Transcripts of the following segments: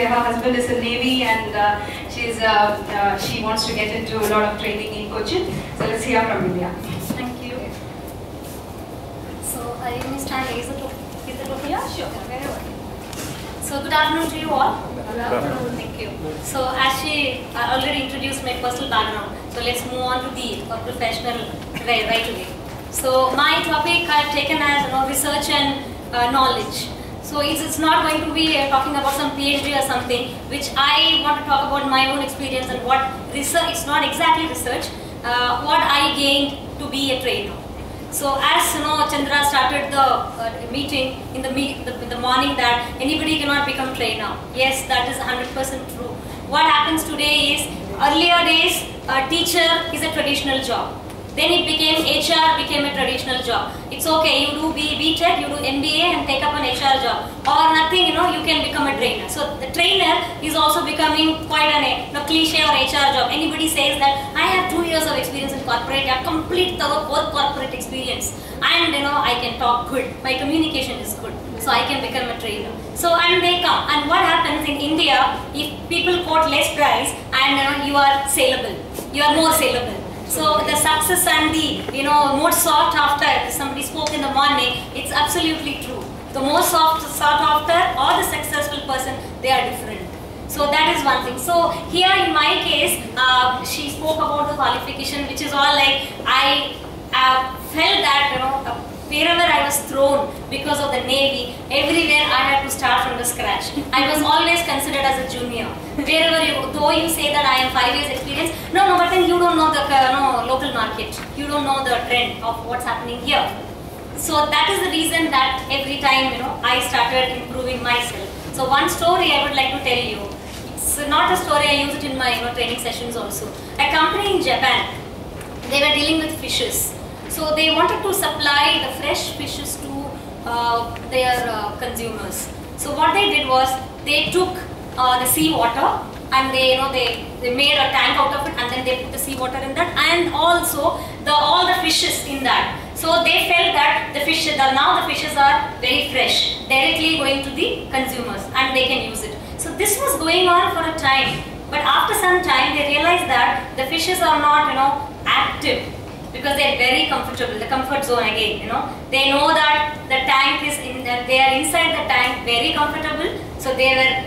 Her husband is in Navy and she wants to get into a lot of training in Cochin. So let's hear from Vidya. Thank you. So I will stand. Is it okay? Yeah, sure. Very well. So good afternoon to you all. Good afternoon. Thank you. So as she already introduced my personal background, so let's move on to the professional right away. So my topic I have taken as research and knowledge. So it's not going to be talking about some PhD or something, which I want to talk about my own experience and what research. It's not exactly research. What I gained to be a trainer. So as Chandra started the meeting in the morning that anybody cannot become trainer. Yes, that is 100% true. What happens today is, earlier days, a teacher is a traditional job. Then it became HR became a traditional job. It's okay, you do BTech, you do MBA and take up an HR job. Or nothing, you can become a trainer. So the trainer is also becoming quite a cliche or HR job. Anybody says that I have 2 years of experience in corporate, I have complete thorough corporate experience. And I can talk good, my communication is good. So I can become a trainer. So and they come. And what happens in India, if people quote less price and you are saleable, you are more saleable. So the success and the more sought after, somebody spoke in the morning, it's absolutely true. The more sought after or the successful person, they are different. So that is one thing. So here in my case, she spoke about the qualification, which is all like I felt that wherever I was thrown because of the Navy, everywhere I had to start from the scratch. I was always considered as a junior. Wherever though you say that I am 5 years experience, no, but then you don't know the local market. You don't know the trend of what's happening here. So that is the reason that every time I started improving myself. So one story I would like to tell you. It's not a story, I use it in my training sessions also. A company in Japan, they were dealing with fishes. So they wanted to supply the fresh fishes to their consumers. So what they did was they took the sea water and they made a tank out of it and then they put the sea water in that and also all the fishes in that. So they felt that now the fishes are very fresh, directly going to the consumers and they can use it. So this was going on for a time, but after some time they realized that the fishes are not active. Because they are very comfortable, the comfort zone again, They know that the tank is they are inside the tank, very comfortable. So they were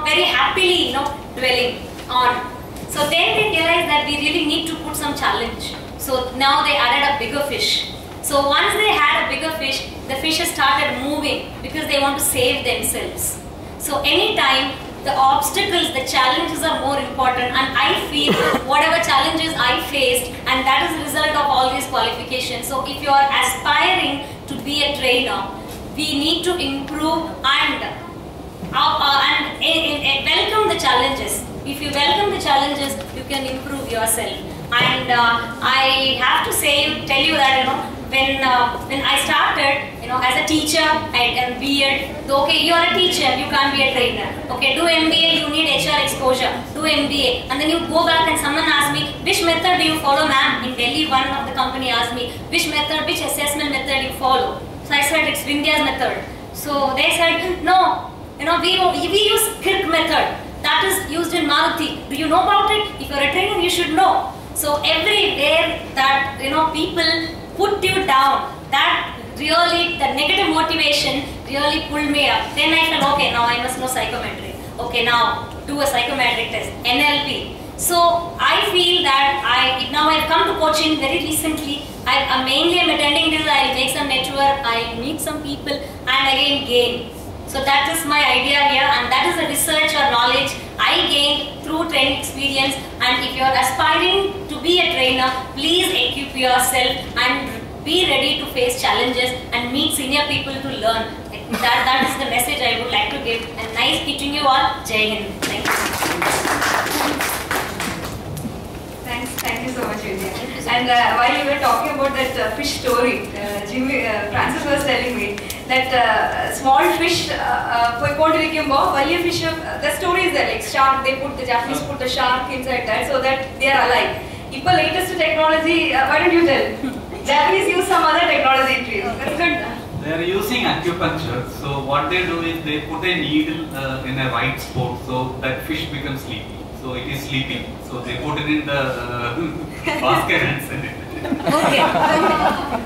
very happily, dwelling on. So then they realized that we really need to put some challenge. So now they added a bigger fish. So once they had a bigger fish, the fishes started moving because they want to save themselves. So anytime the obstacles, the challenges are more important, and I feel whatever challenges I faced, and that is the result of all these qualifications. So if you are aspiring to be a trainer, we need to improve and welcome the challenges. If you welcome the challenges, you can improve yourself. And I have to tell you that when I started, as a teacher and B.Ed, okay, you are a teacher, you can't be a trainer. Okay, do MBA, you need HR exposure. Do MBA, and then you go back and someone asks me, which method do you follow, ma'am? In Delhi, one of the company asked me, which assessment method you follow? So I said, it's Vindhya's method. So they said, no, we use Kirk method. That is used in Maruti. Do you know about it? If you are a trainer, you should know. So everywhere that people put you down, that really, the negative motivation really pulled me up. Then I felt, okay, now I must know psychometric. Okay, now do a psychometric test, NLP. So I feel that now I've come to coaching very recently. I mainly am attending this, I'll make some network, I'll meet some people and again gain. So that is my idea here, and that is the research or knowledge I gained through training experience. And if you are aspiring to be a trainer, please equip yourself and be ready to face challenges and meet senior people to learn. That is the message I would like to give. And nice meeting you all. Jai Hind. Thank you. Thank you so much, Vidya. And while you were talking about that fish story, Francis was telling me that small fish, the story is there, like shark, the Japanese put the shark inside that so that they are alive. If the latest technology, why don't you tell? Japanese use some other technology trees. That's good. They are using acupuncture. So what they do is they put a needle in a right spot, so that fish becomes sleepy. So it is sleeping. So they put it in the basket and send it. Okay.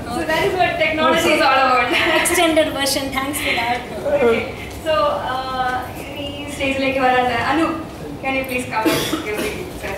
So that is what technology is all about. Extended version, thanks for that. Okay. So, stage like Anu, can you please come and give the